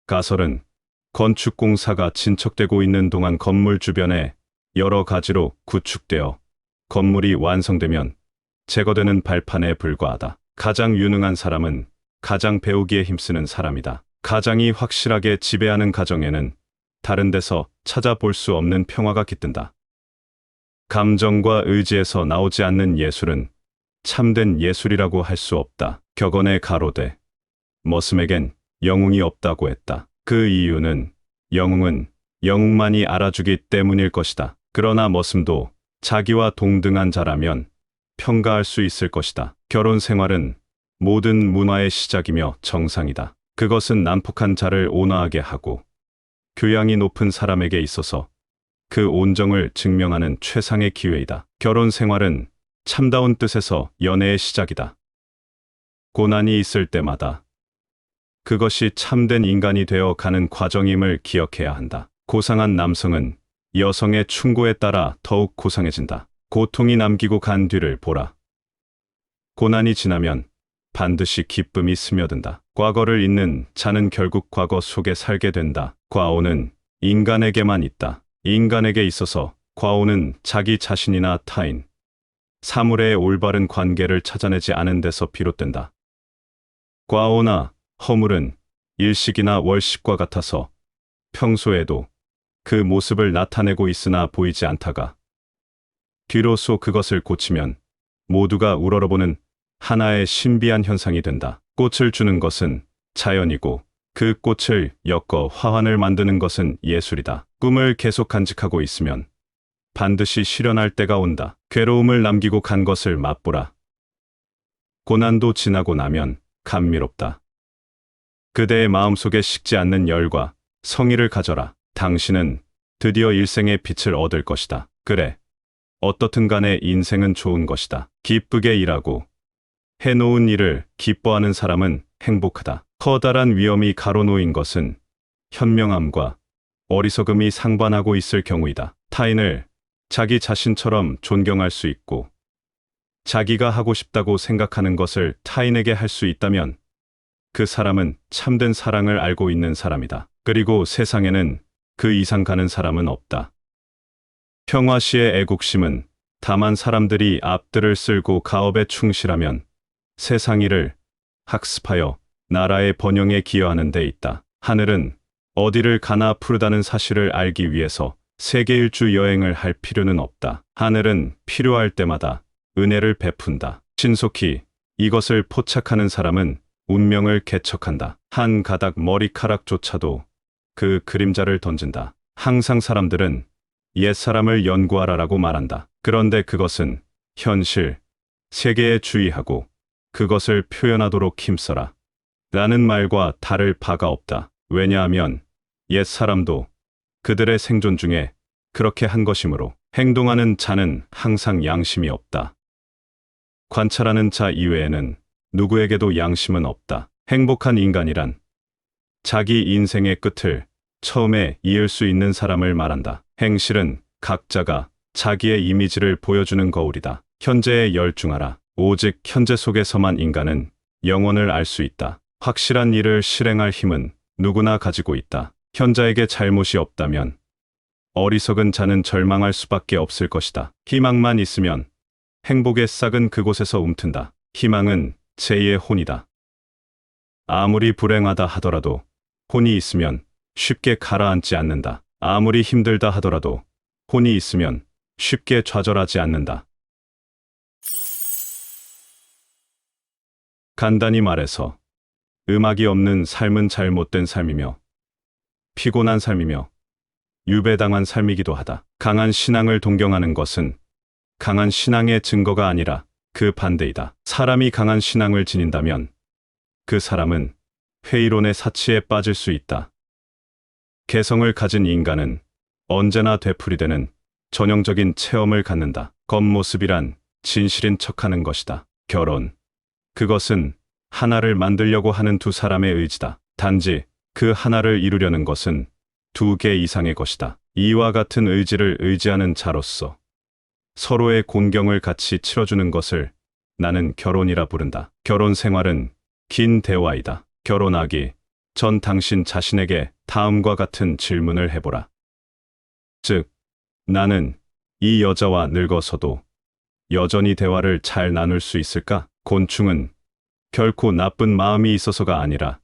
가설은 건축공사가 진척되고 있는 동안 건물 주변에 여러 가지로 구축되어 건물이 완성되면 제거되는 발판에 불과하다. 가장 유능한 사람은 가장 배우기에 힘쓰는 사람이다. 가장이 확실하게 지배하는 가정에는 다른 데서 찾아볼 수 없는 평화가 깃든다. 감정과 의지에서 나오지 않는 예술은 참된 예술이라고 할 수 없다. 격언에 가로되 머슴에겐 영웅이 없다고 했다. 그 이유는 영웅은 영웅만이 알아주기 때문일 것이다. 그러나 머슴도 자기와 동등한 자라면 평가할 수 있을 것이다. 결혼 생활은 모든 문화의 시작이며 정상이다. 그것은 난폭한 자를 온화하게 하고 교양이 높은 사람에게 있어서 그 온정을 증명하는 최상의 기회이다. 결혼 생활은 참다운 뜻에서 연애의 시작이다. 고난이 있을 때마다 그것이 참된 인간이 되어 가는 과정임을 기억해야 한다. 고상한 남성은 여성의 충고에 따라 더욱 고상해진다. 고통이 남기고 간 뒤를 보라. 고난이 지나면 반드시 기쁨이 스며든다. 과거를 잊는 자는 결국 과거 속에 살게 된다. 과오는 인간에게만 있다. 인간에게 있어서 과오는 자기 자신이나 타인, 사물의 올바른 관계를 찾아내지 않은 데서 비롯된다. 과오나 허물은 일식이나 월식과 같아서 평소에도 그 모습을 나타내고 있으나 보이지 않다가 뒤로서 그것을 고치면 모두가 우러러보는 하나의 신비한 현상이 된다. 꽃을 주는 것은 자연이고 그 꽃을 엮어 화환을 만드는 것은 예술이다. 꿈을 계속 간직하고 있으면 반드시 실현할 때가 온다. 괴로움을 남기고 간 것을 맛보라. 고난도 지나고 나면 감미롭다. 그대의 마음속에 식지 않는 열과 성의를 가져라. 당신은 드디어 일생의 빛을 얻을 것이다. 그래, 어떻든 간에 인생은 좋은 것이다. 기쁘게 일하고 해놓은 일을 기뻐하는 사람은 행복하다. 커다란 위험이 가로놓인 것은 현명함과 어리석음이 상반하고 있을 경우이다. 타인을 자기 자신처럼 존경할 수 있고 자기가 하고 싶다고 생각하는 것을 타인에게 할 수 있다면 그 사람은 참된 사랑을 알고 있는 사람이다. 그리고 세상에는 그 이상 가는 사람은 없다. 평화시의 애국심은 다만 사람들이 앞들을 쓸고 가업에 충실하면 세상 일을 학습하여 나라의 번영에 기여하는 데 있다. 하늘은 어디를 가나 푸르다는 사실을 알기 위해서 세계 일주 여행을 할 필요는 없다. 하늘은 필요할 때마다 은혜를 베푼다. 신속히 이것을 포착하는 사람은 운명을 개척한다. 한 가닥 머리카락조차도 그 그림자를 던진다. 항상 사람들은 옛사람을 연구하라라고 말한다. 그런데 그것은 현실, 세계에 주의하고 그것을 표현하도록 힘써라. 라는 말과 다를 바가 없다. 왜냐하면 옛사람도 그들의 생존 중에 그렇게 한 것이므로 행동하는 자는 항상 양심이 없다. 관찰하는 자 이외에는 누구에게도 양심은 없다. 행복한 인간이란 자기 인생의 끝을 처음에 이을 수 있는 사람을 말한다. 행실은 각자가 자기의 이미지를 보여주는 거울이다. 현재에 열중하라. 오직 현재 속에서만 인간은 영원을 알 수 있다. 확실한 일을 실행할 힘은 누구나 가지고 있다. 현자에게 잘못이 없다면 어리석은 자는 절망할 수밖에 없을 것이다. 희망만 있으면 행복의 싹은 그곳에서 움튼다. 희망은 제2의 혼이다. 아무리 불행하다 하더라도 혼이 있으면 쉽게 가라앉지 않는다. 아무리 힘들다 하더라도 혼이 있으면 쉽게 좌절하지 않는다. 간단히 말해서 음악이 없는 삶은 잘못된 삶이며 피곤한 삶이며 유배당한 삶이기도 하다. 강한 신앙을 동경하는 것은 강한 신앙의 증거가 아니라 그 반대이다. 사람이 강한 신앙을 지닌다면 그 사람은 회의론의 사치에 빠질 수 있다. 개성을 가진 인간은 언제나 되풀이되는 전형적인 체험을 갖는다. 겉모습이란 진실인 척하는 것이다. 결혼, 그것은 하나를 만들려고 하는 두 사람의 의지다. 단지 그 하나를 이루려는 것은 두 개 이상의 것이다. 이와 같은 의지를 의지하는 자로서 서로의 공경을 같이 치러주는 것을 나는 결혼이라 부른다. 결혼 생활은 긴 대화이다. 결혼하기 전 당신 자신에게 다음과 같은 질문을 해보라. 즉, 나는 이 여자와 늙어서도 여전히 대화를 잘 나눌 수 있을까? 곤충은 결코 나쁜 마음이 있어서가 아니라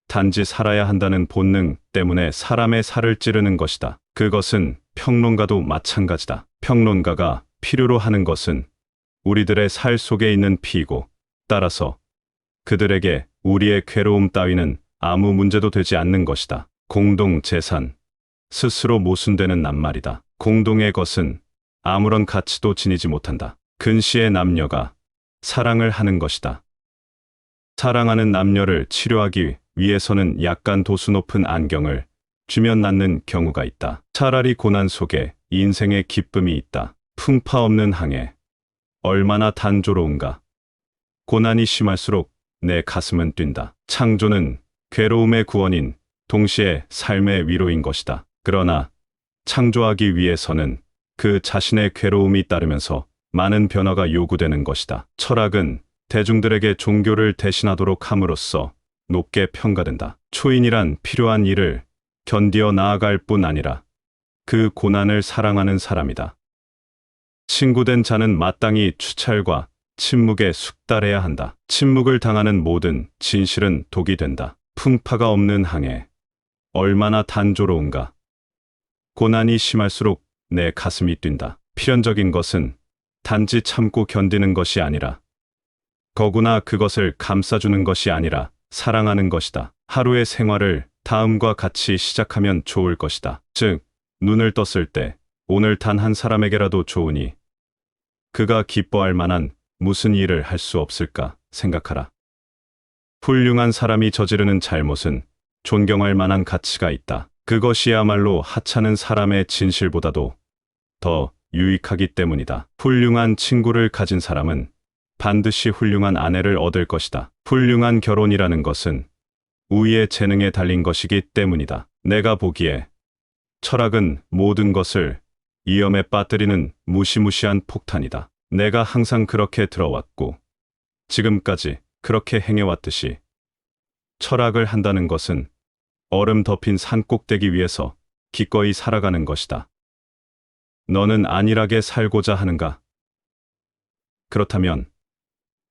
단지 살아야 한다는 본능 때문에 사람의 살을 찌르는 것이다. 그것은 평론가도 마찬가지다. 평론가가 필요로 하는 것은 우리들의 살 속에 있는 피이고, 따라서 그들에게 우리의 괴로움 따위는 아무 문제도 되지 않는 것이다. 공동 재산, 스스로 모순되는 낱말이다. 공동의 것은 아무런 가치도 지니지 못한다. 근시의 남녀가 사랑을 하는 것이다. 사랑하는 남녀를 치료하기 위해서는 약간 도수 높은 안경을 주면 낫는 경우가 있다. 차라리 고난 속에 인생의 기쁨이 있다. 풍파 없는 항해, 얼마나 단조로운가. 고난이 심할수록 내 가슴은 뛴다. 창조는 괴로움의 구원인 동시에 삶의 위로인 것이다. 그러나 창조하기 위해서는 그 자신의 괴로움이 따르면서 많은 변화가 요구되는 것이다. 철학은 대중들에게 종교를 대신하도록 함으로써 높게 평가된다. 초인이란 필요한 일을 견디어 나아갈 뿐 아니라 그 고난을 사랑하는 사람이다. 친구된 자는 마땅히 추찰과 침묵에 숙달해야 한다. 침묵을 당하는 모든 진실은 독이 된다. 풍파가 없는 항해, 얼마나 단조로운가. 고난이 심할수록 내 가슴이 뛴다. 필연적인 것은 단지 참고 견디는 것이 아니라, 거구나 그것을 감싸주는 것이 아니라 사랑하는 것이다. 하루의 생활을 다음과 같이 시작하면 좋을 것이다. 즉, 눈을 떴을 때 오늘 단 한 사람에게라도 좋으니 그가 기뻐할 만한 무슨 일을 할 수 없을까 생각하라. 훌륭한 사람이 저지르는 잘못은 존경할 만한 가치가 있다. 그것이야말로 하찮은 사람의 진실보다도 더 유익하기 때문이다. 훌륭한 친구를 가진 사람은 반드시 훌륭한 아내를 얻을 것이다. 훌륭한 결혼이라는 것은 우위의 재능에 달린 것이기 때문이다. 내가 보기에 철학은 모든 것을 위험에 빠뜨리는 무시무시한 폭탄이다. 내가 항상 그렇게 들어왔고 지금까지 그렇게 행해왔듯이 철학을 한다는 것은 얼음 덮인 산 꼭대기 위에서 기꺼이 살아가는 것이다. 너는 안일하게 살고자 하는가? 그렇다면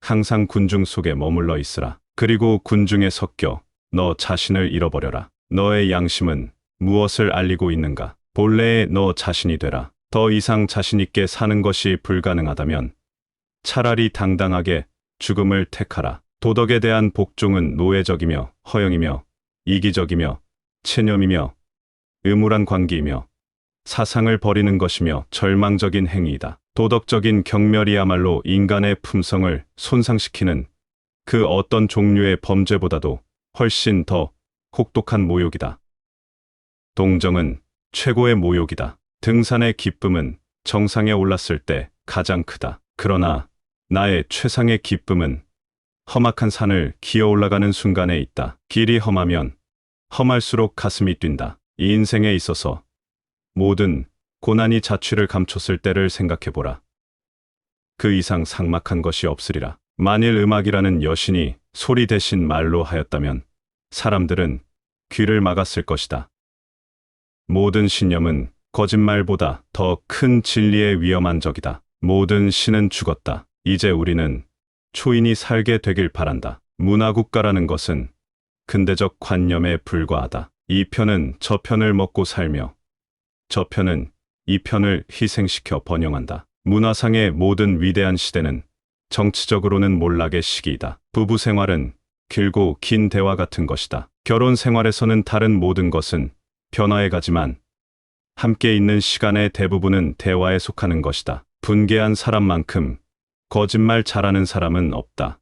항상 군중 속에 머물러 있으라. 그리고 군중에 섞여 너 자신을 잃어버려라. 너의 양심은 무엇을 알리고 있는가? 본래의 너 자신이 되라. 더 이상 자신 있게 사는 것이 불가능하다면 차라리 당당하게 죽음을 택하라. 도덕에 대한 복종은 노예적이며 허영이며 이기적이며 체념이며 의무란 관계이며 사상을 버리는 것이며 절망적인 행위이다. 도덕적인 경멸이야말로 인간의 품성을 손상시키는 그 어떤 종류의 범죄보다도 훨씬 더 혹독한 모욕이다. 동정은 최고의 모욕이다. 등산의 기쁨은 정상에 올랐을 때 가장 크다. 그러나 나의 최상의 기쁨은 험악한 산을 기어 올라가는 순간에 있다. 길이 험하면 험할수록 가슴이 뛴다. 이 인생에 있어서 모든 고난이 자취를 감췄을 때를 생각해보라. 그 이상 삭막한 것이 없으리라. 만일 음악이라는 여신이 소리 대신 말로 하였다면 사람들은 귀를 막았을 것이다. 모든 신념은 거짓말보다 더 큰 진리의 위험한 적이다. 모든 신은 죽었다. 이제 우리는 초인이 살게 되길 바란다. 문화국가라는 것은 근대적 관념에 불과하다. 이 편은 저 편을 먹고 살며 저 편은 이 편을 희생시켜 번영한다. 문화상의 모든 위대한 시대는 정치적으로는 몰락의 시기이다. 부부 생활은 길고 긴 대화 같은 것이다. 결혼 생활에서는 다른 모든 것은 변화해 가지만 함께 있는 시간의 대부분은 대화에 속하는 것이다. 분개한 사람만큼 거짓말 잘하는 사람은 없다.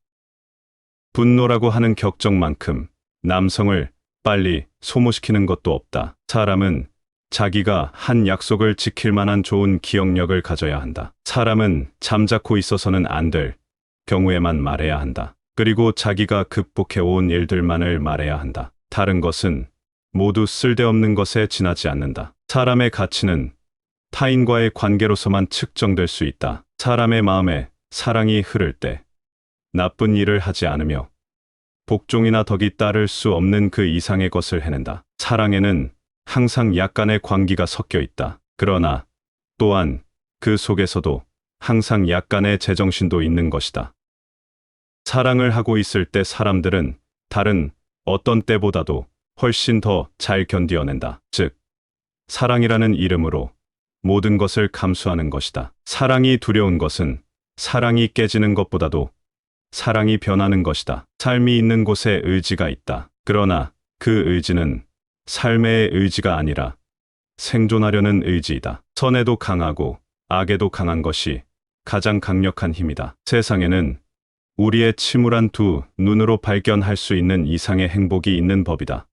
분노라고 하는 격정만큼 남성을 빨리 소모시키는 것도 없다. 사람은 자기가 한 약속을 지킬 만한 좋은 기억력을 가져야 한다. 사람은 잠자코 있어서는 안 될 경우에만 말해야 한다. 그리고 자기가 극복해 온 일들만을 말해야 한다. 다른 것은 모두 쓸데없는 것에 지나지 않는다. 사람의 가치는 타인과의 관계로서만 측정될 수 있다. 사람의 마음에 사랑이 흐를 때 나쁜 일을 하지 않으며 복종이나 덕이 따를 수 없는 그 이상의 것을 해낸다. 사랑에는 항상 약간의 광기가 섞여 있다. 그러나 또한 그 속에서도 항상 약간의 제정신도 있는 것이다. 사랑을 하고 있을 때 사람들은 다른 어떤 때보다도 훨씬 더 잘 견디어낸다. 즉, 사랑이라는 이름으로 모든 것을 감수하는 것이다. 사랑이 두려운 것은 사랑이 깨지는 것보다도 사랑이 변하는 것이다. 삶이 있는 곳에 의지가 있다. 그러나 그 의지는 삶의 의지가 아니라 생존하려는 의지이다. 선에도 강하고 악에도 강한 것이 가장 강력한 힘이다. 세상에는 우리의 침울한 두 눈으로 발견할 수 있는 이상의 행복이 있는 법이다.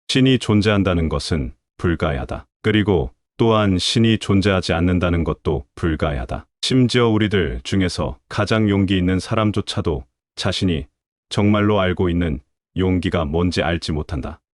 신이 존재한다는 것은 불가야하다. 그리고 또한 신이 존재하지 않는다는 것도 불가야하다. 심지어 우리들 중에서 가장 용기 있는 사람조차도 자신이 정말로 알고 있는 용기가 뭔지 알지 못한다.